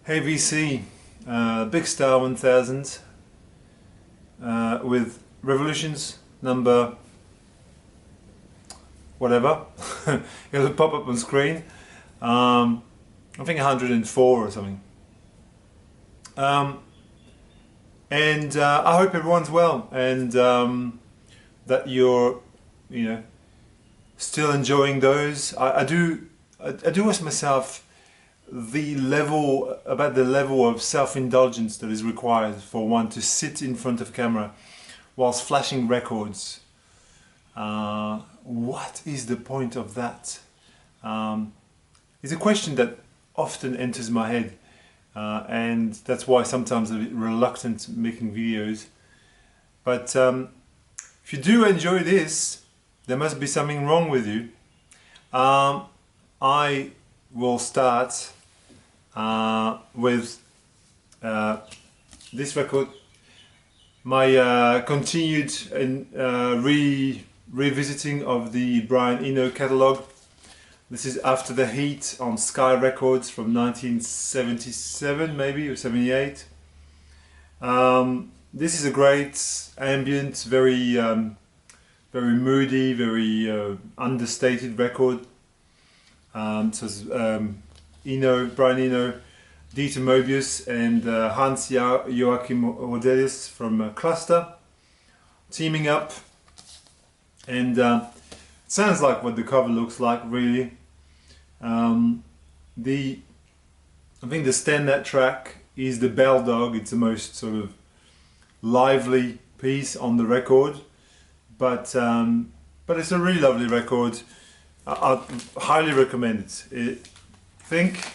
Hey VC, Big Star 1000 with revolutions number whatever. It'll pop up on screen. I think 104 or something. And I hope everyone's well and that you're, still enjoying those. I do ask myself the level of self-indulgence that is required for one to sit in front of camera whilst flashing records. What is the point of that? It's a question that often enters my head, and that's why sometimes I'm a bit reluctant making videos. But if you do enjoy this, there must be something wrong with you. I will start with this record, my continued revisiting of the Brian Eno catalogue. This is After the Heat on Sky Records from 1977 maybe, or 78. This is a great ambient, very moody, very understated record. So it's Brian Eno, Dieter Mobius and Hans Joachim Rodelius from Cluster teaming up, and sounds like what the cover looks like really. I think the standout track is the Bell Dog. It's the most sort of lively piece on the record, but it's a really lovely record. I highly recommend it. Think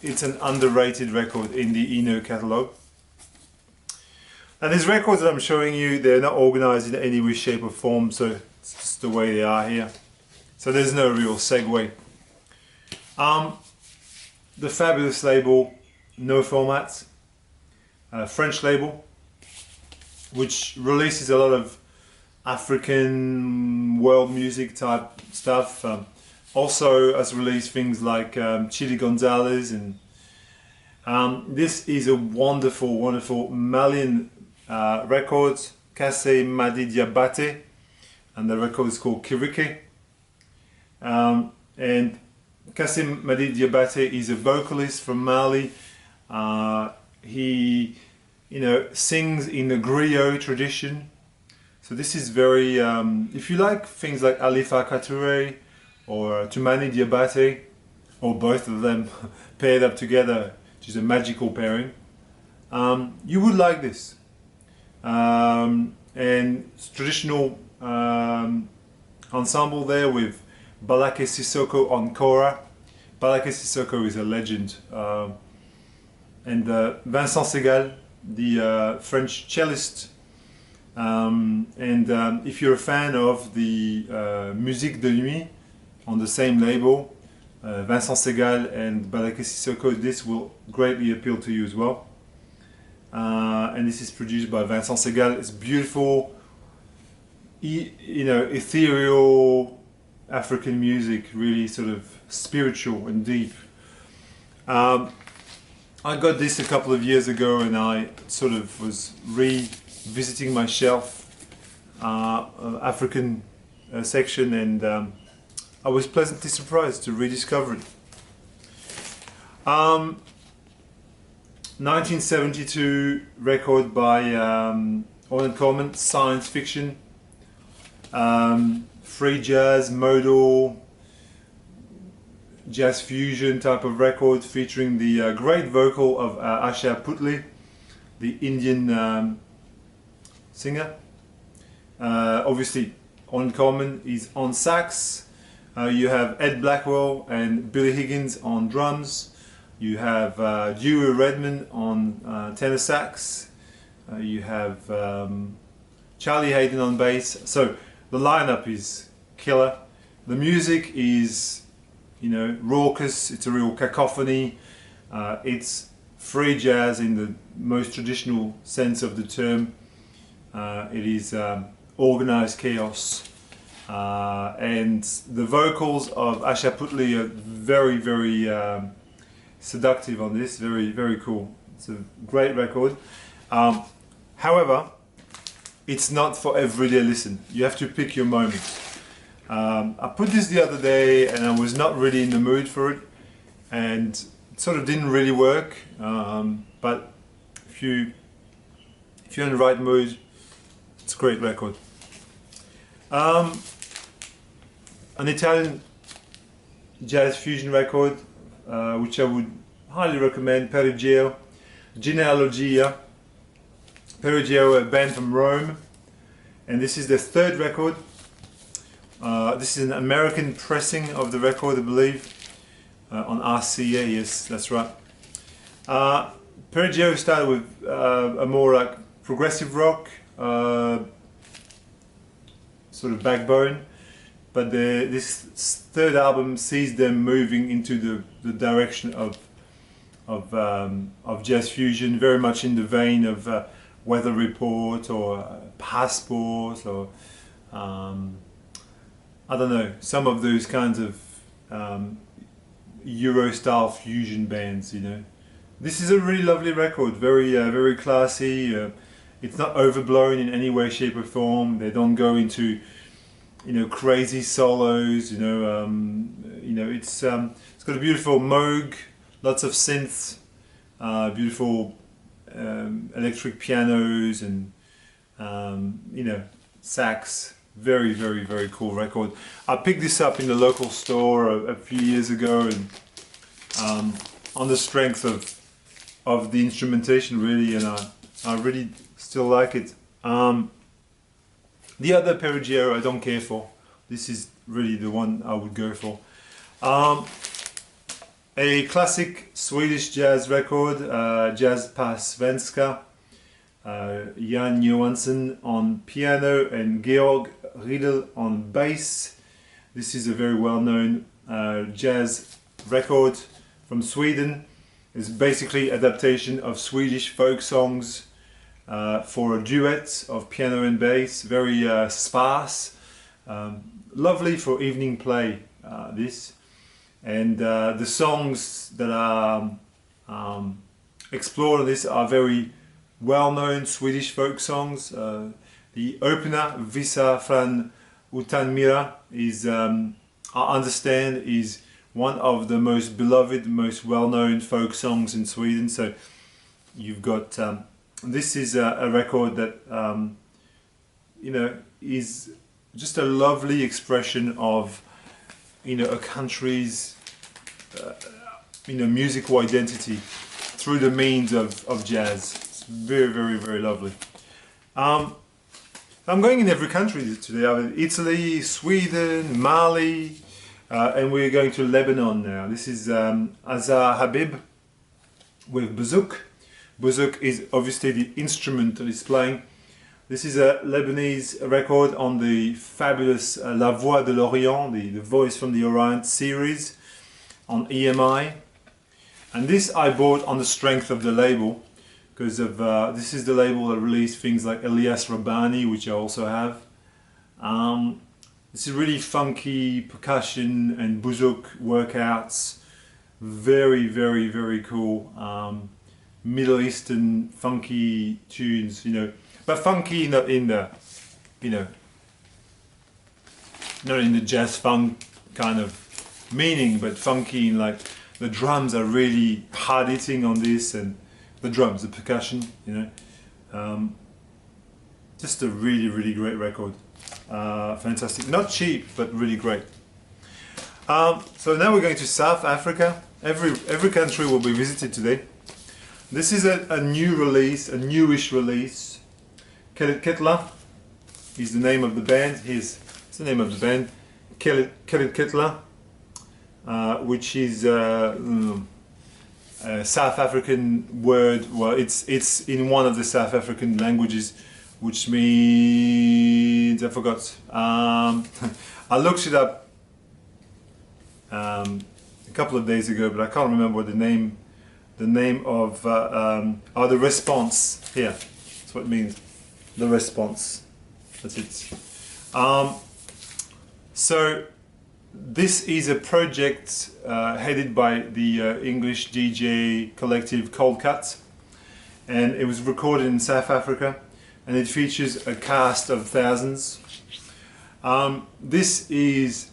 it's an underrated record in the Eno catalogue. And these records that I'm showing you, they're not organized in any way, shape or form, so it's just the way they are here. So there's no real segue. The fabulous label, No Formats, French label, which releases a lot of African world music type stuff. Also has released things like Chili Gonzalez, and this is a wonderful Malian record, Kassé Madi Diabate, and the record is called Kirike. And Kassé Madi Diabate is a vocalist from Mali. He, sings in the griot tradition. So this is very, if you like things like Alifa Katouré or Toumani Diabate, or both of them paired up together, which is a magical pairing, you would like this. And it's traditional ensemble there with Balaké Sissoko on kora. Balaké Sissoko is a legend. And Vincent Segal, the French cellist. If you're a fan of the Musique de Nuit on the same label, Vincent Segal and Balaké Sissoko, this will greatly appeal to you as well. And this is produced by Vincent Segal. It's beautiful, ethereal African music, really sort of spiritual and deep. I got this a couple of years ago, and I sort of was revisiting my shelf, African section, and I was pleasantly surprised to rediscover it. 1972 record by Ornette Coleman, science fiction, free jazz, modal, jazz fusion type of record, featuring the great vocal of Asha Putley, the Indian singer. Obviously Ornette Coleman is on sax. You have Ed Blackwell and Billy Higgins on drums. You have Dewey Redman on tenor sax. You have Charlie Hayden on bass. So the lineup is killer. The music is, raucous. It's a real cacophony. It's free jazz in the most traditional sense of the term. It is organized chaos. And the vocals of Asha Putley are very seductive on this, very cool. It's a great record. However, it's not for everyday listen. You have to pick your moments. I put this the other day and I was not really in the mood for it, and it sort of didn't really work. But if you're in the right mood, it's a great record. An Italian jazz fusion record, which I would highly recommend, Perugia, Genealogia. Perugia, a band from Rome, and this is their third record. This is an American pressing of the record, I believe, on RCA, yes, that's right. Perugia started with a more like progressive rock sort of backbone, but this third album sees them moving into the direction of jazz fusion, very much in the vein of Weather Report or Passport, or I don't know, some of those kinds of Euro style fusion bands, you know. This is a really lovely record, very classy. It's not overblown in any way, shape or form. They don't go into, you know, crazy solos, you know. It's got a beautiful moog, lots of synths, beautiful electric pianos, and you know, sax. Very cool record. I picked this up in the local store a few years ago, and on the strength of the instrumentation, really, and I really still like it. The other Perugia I don't care for. This is really the one I would go for. A classic Swedish jazz record, Jazz på Svenska. Jan Johansson on piano and Georg Riedel on bass. This is a very well-known jazz record from Sweden. It's basically adaptation of Swedish folk songs for a duet of piano and bass. Very sparse, lovely for evening play. This, and the songs that are explored in this are very well-known Swedish folk songs. The opener, Vissa från utan mira, is, I understand, is one of the most beloved, most well-known folk songs in Sweden. So you've got, this is a record that, you know, is just a lovely expression of, you know, a country's, you know, musical identity through the means of jazz. It's very lovely. I'm going in every country today. I'm in Italy, Sweden, Mali, and we're going to Lebanon now. This is Azar Habib with bouzuk. Bouzuk is obviously the instrument that he's playing. This is a Lebanese record on the fabulous La Voix de l'Orient, the Voice from the Orient series on EMI. And this I bought on the strength of the label, because of this is the label that released things like Elias Rabbani, which I also have. This is really funky percussion and bouzuk workouts. Very cool. Middle Eastern funky tunes, you know, but funky not in the, you know, not in the jazz funk kind of meaning, but funky in like the drums are really hard hitting on this, and the drums, the percussion, you know. Just a really great record. Fantastic, not cheap, but really great. So now we're going to South Africa. Every country will be visited today. This is a new release, a newish release. Kirike is the name of the band. It's the name of the band, Kirike, which is a South African word. Well, it's in one of the South African languages, which means, I forgot. I looked it up a couple of days ago, but I can't remember what the name of the response here. That's what it means. The response. That's it. So This is a project headed by the English DJ collective Cold Cut, and it was recorded in South Africa, and it features a cast of thousands. This is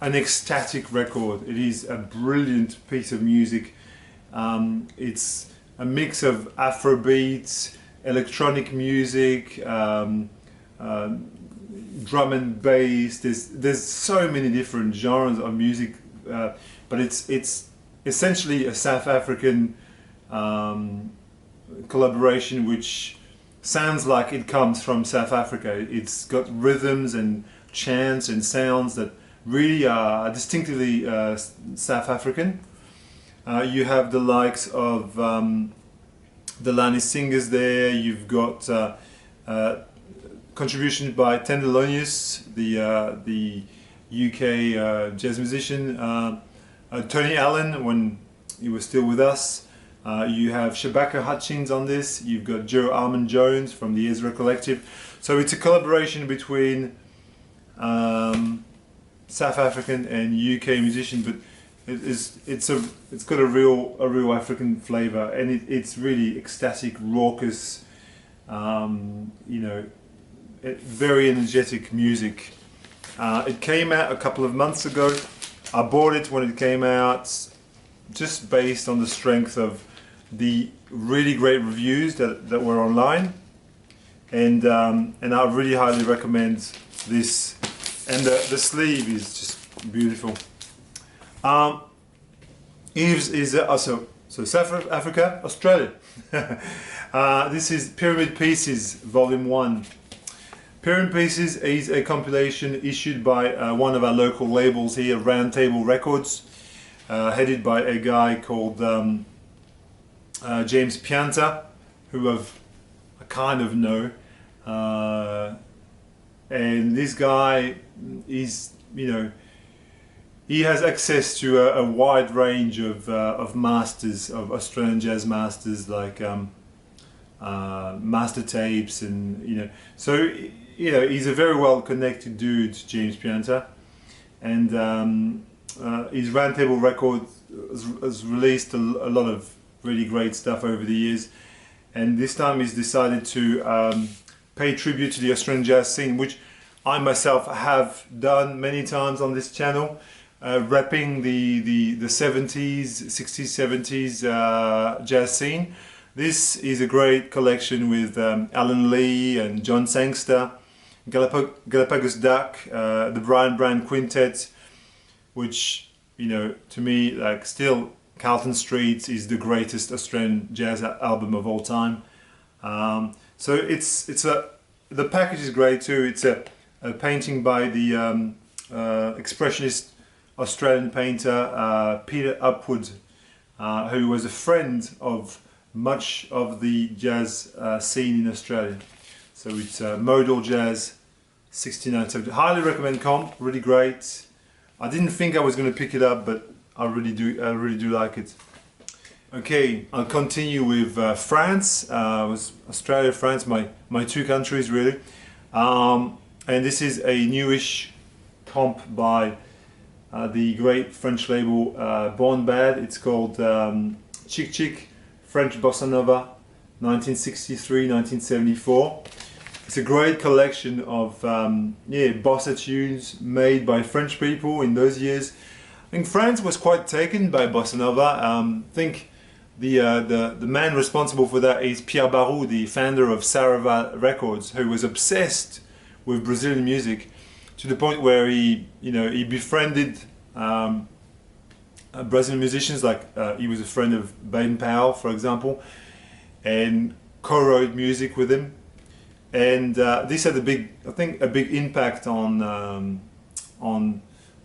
an ecstatic record. It is a brilliant piece of music. It's a mix of Afrobeats, electronic music, drum and bass. There's so many different genres of music, but it's essentially a South African collaboration which sounds like it comes from South Africa. It's got rhythms and chants and sounds that really are distinctively South African. You have the likes of the Lani singers there. You've got contributions by Tendolonius, the UK jazz musician, Tony Allen when he was still with us. You have Shabaka Hutchins on this. You've got Joe Armand Jones from the Ezra Collective. So it's a collaboration between South African and UK musicians, but it's got a real African flavour, and it's really ecstatic, raucous, you know, very energetic music. It came out a couple of months ago. I bought it when it came out, just based on the strength of the really great reviews that were online, and I really highly recommend this. And the sleeve is just beautiful. Eves is also South Africa, Australia. This is Pyramid Pieces Volume 1. Pyramid Pieces is a compilation issued by one of our local labels here, Roundtable Records, headed by a guy called James Pianta, who I kind of know. And this guy is, you know, he has access to a wide range of masters, of Australian jazz masters, like master tapes, and you know, so you know, he's a very well connected dude, James Pianta, and his Roundtable Records has released a lot of really great stuff over the years, and this time he's decided to pay tribute to the Australian jazz scene, which I myself have done many times on this channel, repping the 70s, 60s, 70s jazz scene. This is a great collection with Alan Lee and John Sangster, Galapagos Duck, the Brian Brand Quintet, which, you know, to me, like, still Carlton Street is the greatest Australian jazz album of all time. So the package is great too. It's a painting by the expressionist Australian painter Peter Upwood, who was a friend of much of the jazz scene in Australia. So it's modal jazz, 69. So highly recommend comp, really great. I didn't think I was going to pick it up, but I really do like it. Okay, I'll continue with France. Was Australia, France, my two countries really. And this is a newish comp by the great French label Born Bad. It's called Chic Chic French Bossa Nova 1963-1974. It's a great collection of bossa tunes made by French people in those years. I think France was quite taken by bossa nova. I think the man responsible for that is Pierre Barou, the founder of Sarava Records, who was obsessed with Brazilian music to the point where he befriended Brazilian musicians, like he was a friend of Baden Powell, for example, and co-wrote music with him. And this had a big impact on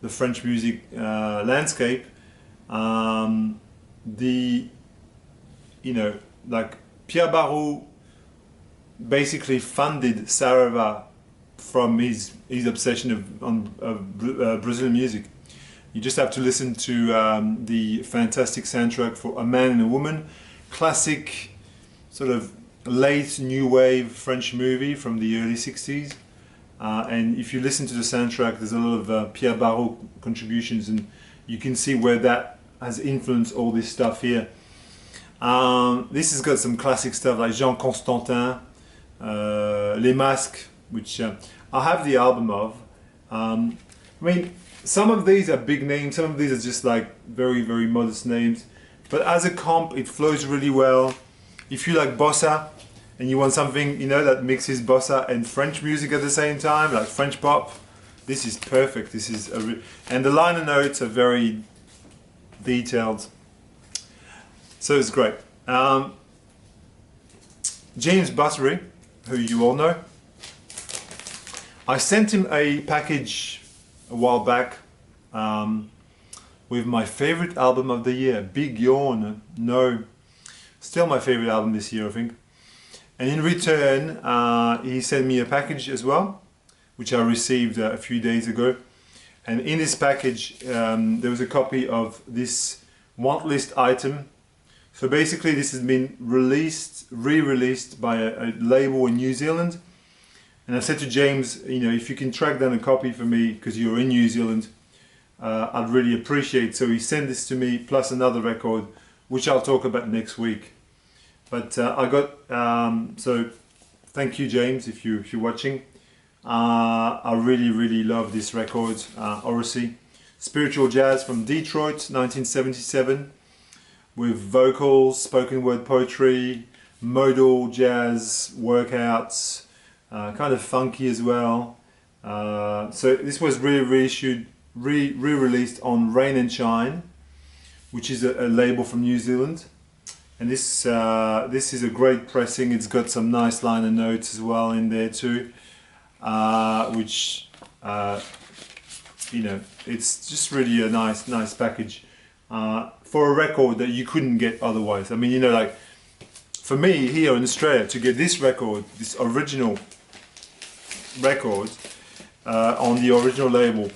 the French music landscape. Like Pierre Barou basically funded Sarava from his obsession of Brazilian music. You just have to listen to the fantastic soundtrack for A Man and a Woman, classic sort of late new wave French movie from the early 60s. and if you listen to the soundtrack, there's a lot of Pierre Barrault contributions, and you can see where that has influenced all this stuff here. This has got some classic stuff like Jean Constantin, Les Masques, which I have the album of. I mean, some of these are big names, some of these are just like very, very modest names. But as a comp, it flows really well. If you like bossa and you want something, you know, that mixes bossa and French music at the same time, like French pop, this is perfect. This is and the liner notes are very detailed, so it's great. James Buttery, who you all know, I sent him a package a while back with my favorite album of the year, Big Yawn. No, still my favorite album this year, I think. And in return, he sent me a package as well, which I received a few days ago. And in this package, there was a copy of this want list item. So basically, this has been re-released by a label in New Zealand. And I said to James, you know, if you can track down a copy for me, because you're in New Zealand, I'd really appreciate it. So he sent this to me, plus another record, which I'll talk about next week. But I got, so thank you, James, if you're watching. I really love this record, Odyssey. Spiritual jazz from Detroit, 1977, with vocals, spoken word poetry, modal jazz workouts, kind of funky as well. So this was re-released on Rain and Shine, which is a label from New Zealand. And this is a great pressing. It's got some nice liner notes as well in there too, which you know, it's just really a nice package for a record that you couldn't get otherwise. I mean, you know, like for me here in Australia to get this record, this original record on the original label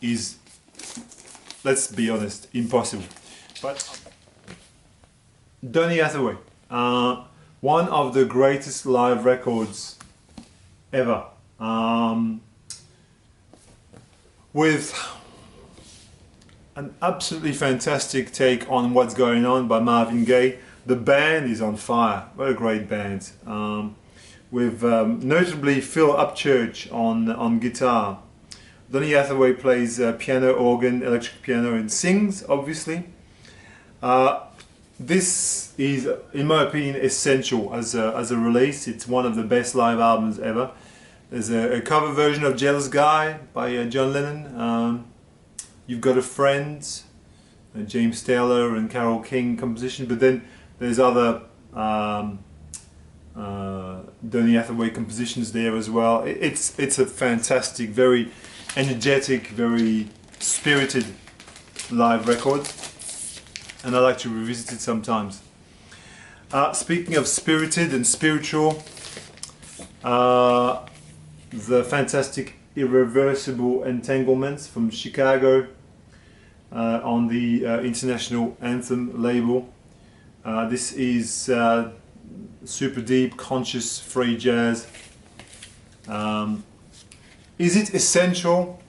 is, let's be honest, impossible. But Donny Hathaway, one of the greatest live records ever, with an absolutely fantastic take on what's going on by Marvin Gaye. The band is on fire. What a great band. With notably Phil Upchurch on guitar. Donny Hathaway plays piano, organ, electric piano, and sings, obviously. This is, in my opinion, essential as a release. It's one of the best live albums ever. There's a cover version of Jealous Guy by John Lennon. You've Got a Friend, James Taylor and Carole King composition, but then there's other Donny Hathaway compositions there as well. It's a fantastic, very energetic, very spirited live record, and I like to revisit it sometimes. Speaking of spirited and spiritual, the fantastic Irreversible Entanglements from Chicago on the International Anthem label. This is super deep, conscious, free jazz. Is it essential?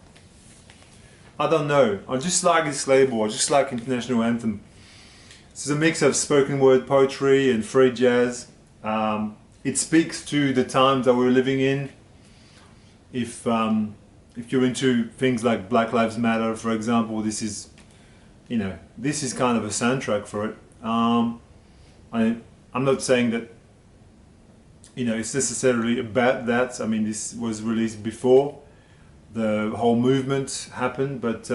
I don't know. I just like this label. I just like International Anthem. This is a mix of spoken word poetry and free jazz. It speaks to the times that we're living in. If you're into things like Black Lives Matter, for example, this is, you know, this is kind of a soundtrack for it. I'm not saying that, you know, it's necessarily about that. I mean, this was released before the whole movement happened, but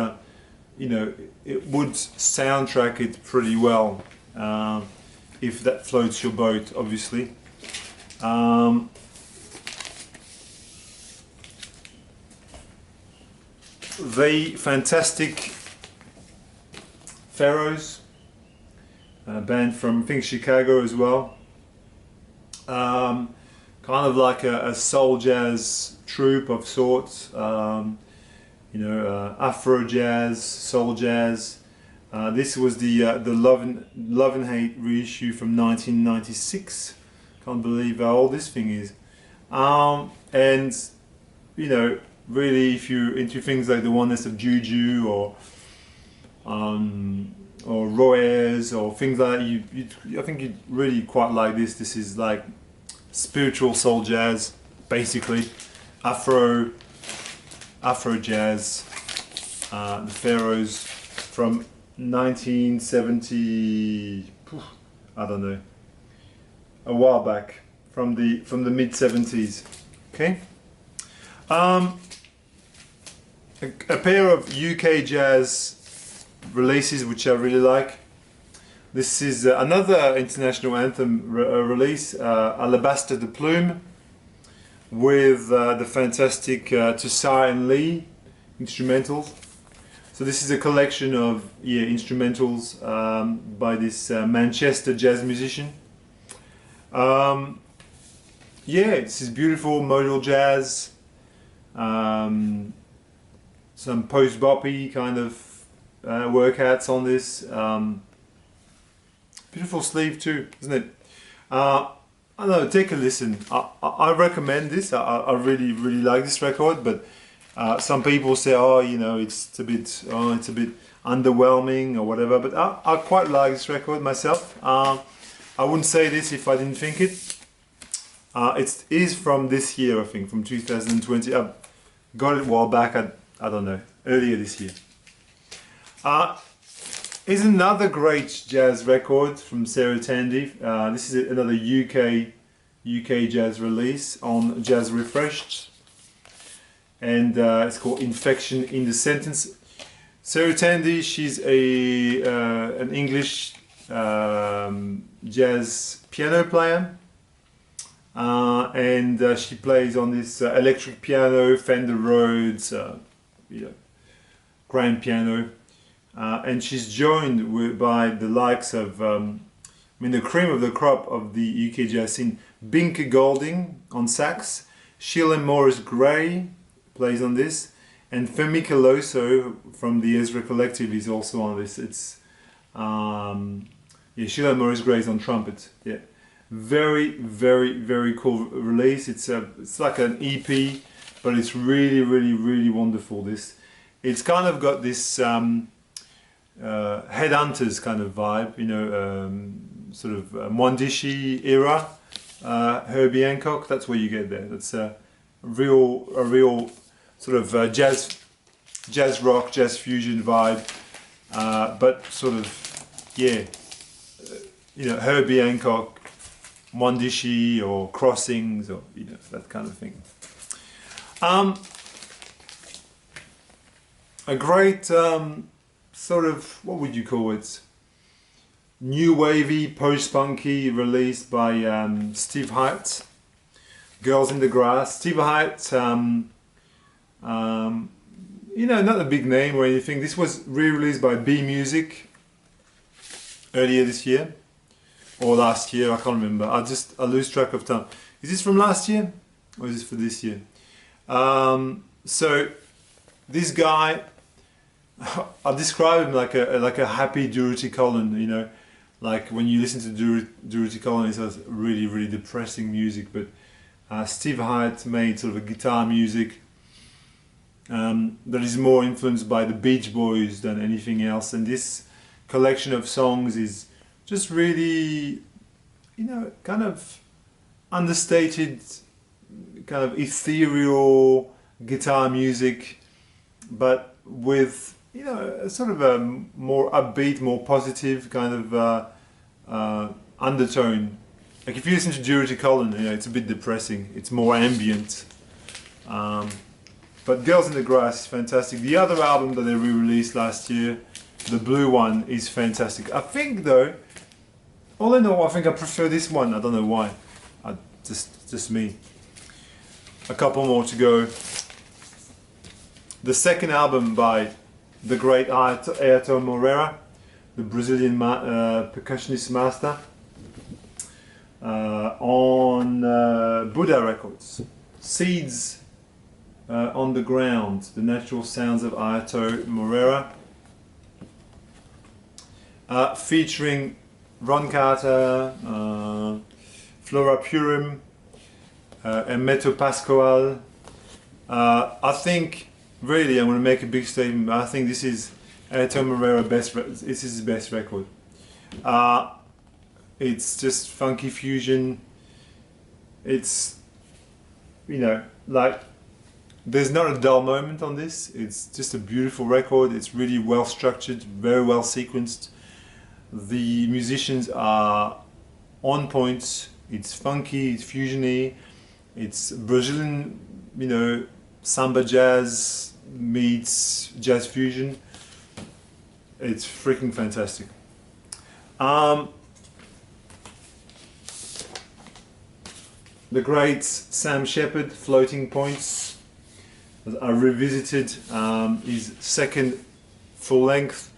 you know, it would soundtrack it pretty well if that floats your boat, obviously. The fantastic Pharaohs, a band from, I think, Chicago as well. Kind of like a soul jazz troupe of sorts. You know, Afro jazz, soul jazz. This was the Love and Hate reissue from 1996. Can't believe how old this thing is. And you know, really, if you're into things like the oneness of juju or roes or things like that, I think you'd really quite like this. This is like spiritual soul jazz, basically. Afro jazz, the Pharaohs from 1970, I don't know, a while back, from the mid 70s. Okay. A pair of UK jazz releases which I really like. This is another international anthem release, Alabaster the Plume, with the fantastic Toussaint and Lee instrumentals. So this is a collection of instrumentals by this Manchester jazz musician. This is beautiful modal jazz, some post-boppy kind of workouts on this. Beautiful sleeve too, isn't it? I don't know, take a listen. I recommend this. I really like this record, but some people say, oh, you know, it's a bit underwhelming or whatever. But I quite like this record myself. I wouldn't say this if I didn't think it. It is from this year, I think, from 2020. I got it a while back. I don't know, earlier this year. Is another great jazz record from Sarah Tandy. This is another UK jazz release on Jazz Refreshed, and it's called Infection in the Sentence. Sarah Tandy, she's an English jazz piano player, and she plays on this electric piano, Fender Rhodes, grand piano. And she's joined by the likes of, the cream of the crop of the UK jazz scene. Binke Golding on sax, Sheila Morris Gray plays on this, and Femi Coloso from the Ezra Collective is also on this. It's Sheila Morris Gray is on trumpet. Yeah, very cool release. It's like an EP, but it's really wonderful. It's kind of got this Headhunters kind of vibe, you know, sort of Mwandishi era, Herbie Hancock. That's where you get there. That's a real sort of jazz rock, jazz fusion vibe, but sort of Herbie Hancock, Mwandishi or Crossings, or that kind of thing. A great sort of, what would you call it, new wavy, post-punky, released by Steve Hite, Girls in the Grass. Steve Hite, not a big name or anything. This was re-released by B Music earlier this year, or last year, I can't remember. I lose track of time. Is this from last year, or is this for this year? So, this guy, I describe him like a happy Doherty Collin, like when you listen to Doherty Collin, it has really depressing music, but Steve Hite made sort of a guitar music that is more influenced by the Beach Boys than anything else, and this collection of songs is just really, kind of understated, kind of ethereal guitar music, but with sort of a more upbeat, more positive kind of undertone. Like if you listen to Doherty Collin, it's a bit depressing. It's more ambient. But Girls in the Grass is fantastic. The other album that they re-released last year, the blue one, is fantastic. I think though, all in all, I think I prefer this one. I don't know why. Just me. A couple more to go. The second album by the great Ayrton Moreira, the Brazilian percussionist master, on Buddha Records. Seeds on the Ground, the natural sounds of Ayrton Moreira, featuring Ron Carter, Flora Purim, and Meto Pascoal, I think, really, I'm going to make a big statement. I think this is Airto Moreira this is his best record. It's just funky fusion. It's, you know, like, there's not a dull moment on this. It's just a beautiful record. It's really well structured, very well sequenced. The musicians are on point. It's funky, it's fusiony. It's Brazilian, you know, samba jazz meets jazz fusion. It's freaking fantastic. The great Sam Shepard, Floating Points. I revisited his second full-length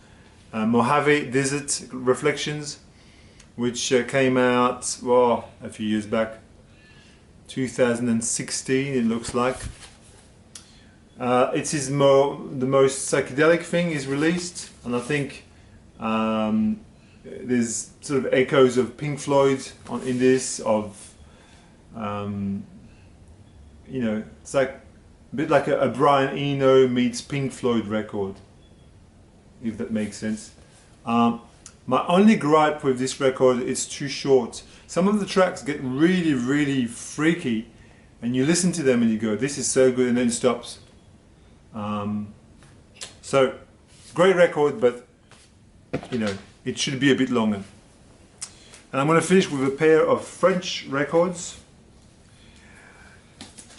Mojave Desert Reflections, which came out, well, a few years back, 2016 it looks like. It's the most psychedelic thing he's released, and I think there's sort of echoes of Pink Floyd in this, of you know, it's like a bit like a Brian Eno meets Pink Floyd record, if that makes sense. My only gripe with this record, it's too short. Some of the tracks get really, really freaky, and you listen to them and you go, this is so good, and then it stops. So, great record, but you know, it should be a bit longer. And I'm going to finish with a pair of French records.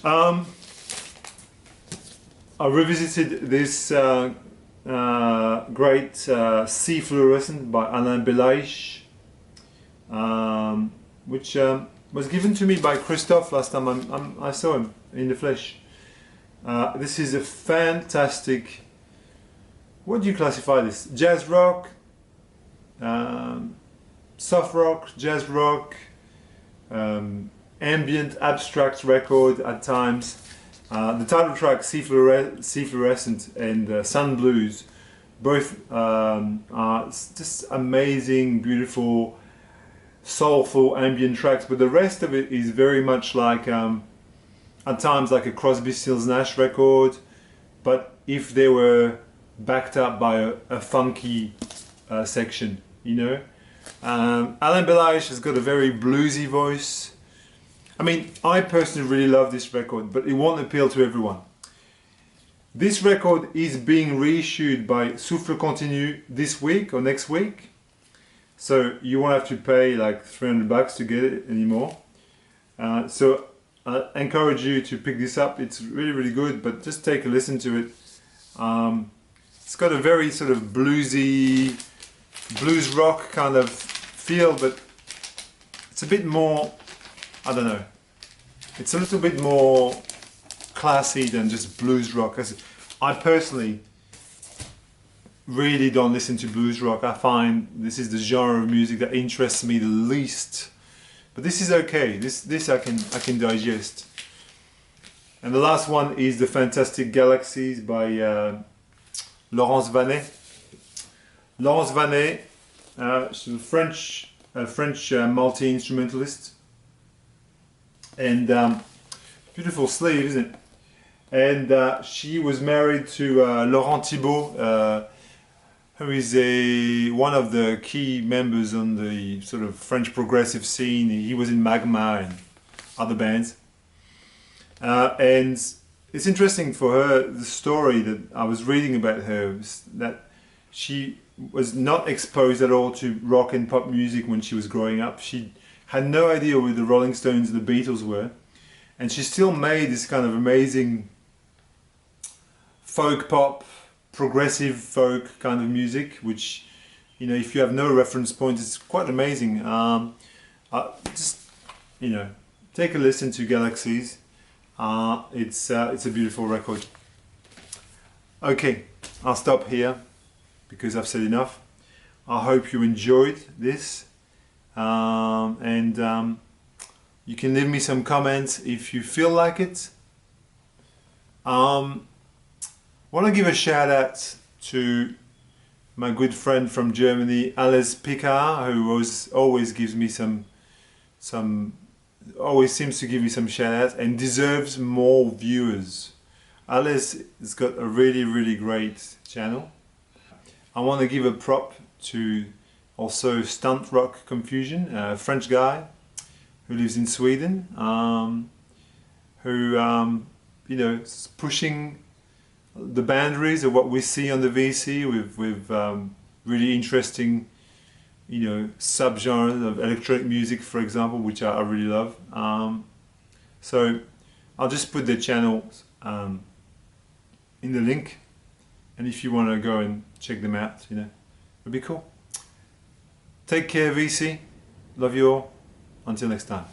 I revisited this great Sea Fluorescent by Alain Belaïche, which was given to me by Christophe last time I saw him in the flesh. This is a fantastic, what do you classify this? Jazz rock, soft rock, jazz rock, ambient, abstract record at times. The title track, Sea Fluorescent and Sun Blues, both are just amazing, beautiful, soulful ambient tracks, but the rest of it is very much like, at times, like a Crosby, Stills, Nash record, but if they were backed up by a funky section, you know. Alain Belaïche has got a very bluesy voice. I mean, I personally really love this record, but it won't appeal to everyone. This record is being reissued by Souffle Continu this week or next week, so you won't have to pay like $300 to get it anymore. So I encourage you to pick this up. It's really, really good, but just take a listen to it. It's got a very sort of bluesy, blues rock kind of feel, but it's a bit more, I don't know, it's a little bit more classy than just blues rock. I personally really don't listen to blues rock. I find this is the genre of music that interests me the least. But this is okay. This I can digest. And the last one is the fantastic Galaxies by Laurence Vanet. Laurence Vanet, she's a French multi-instrumentalist. And beautiful sleeve, isn't it? And she was married to Laurent Thibault, who is one of the key members on the sort of French progressive scene. He was in Magma and other bands. And it's interesting for her, the story that I was reading about her, was that she was not exposed at all to rock and pop music when she was growing up. She had no idea who the Rolling Stones and the Beatles were. And she still made this kind of amazing folk pop, progressive folk kind of music, which, you know, if you have no reference point, it's quite amazing. Just, you know, take a listen to Galaxies. It's a beautiful record. Okay, I'll stop here because I've said enough. I hope you enjoyed this, and you can leave me some comments if you feel like it. Want to give a shout out to my good friend from Germany, Alice Picard, who always gives me always seems to give me some shout out and deserves more viewers. Alice has got a really great channel. I want to give a prop to also Stunt Rock Confusion, a French guy who lives in Sweden, who you know, is pushing the boundaries of what we see on the VC with really interesting, you know, subgenres of electronic music, for example, which I really love. So I'll just put the channels in the link, and if you want to go and check them out, you know, it'd be cool. Take care, VC. Love you all. Until next time.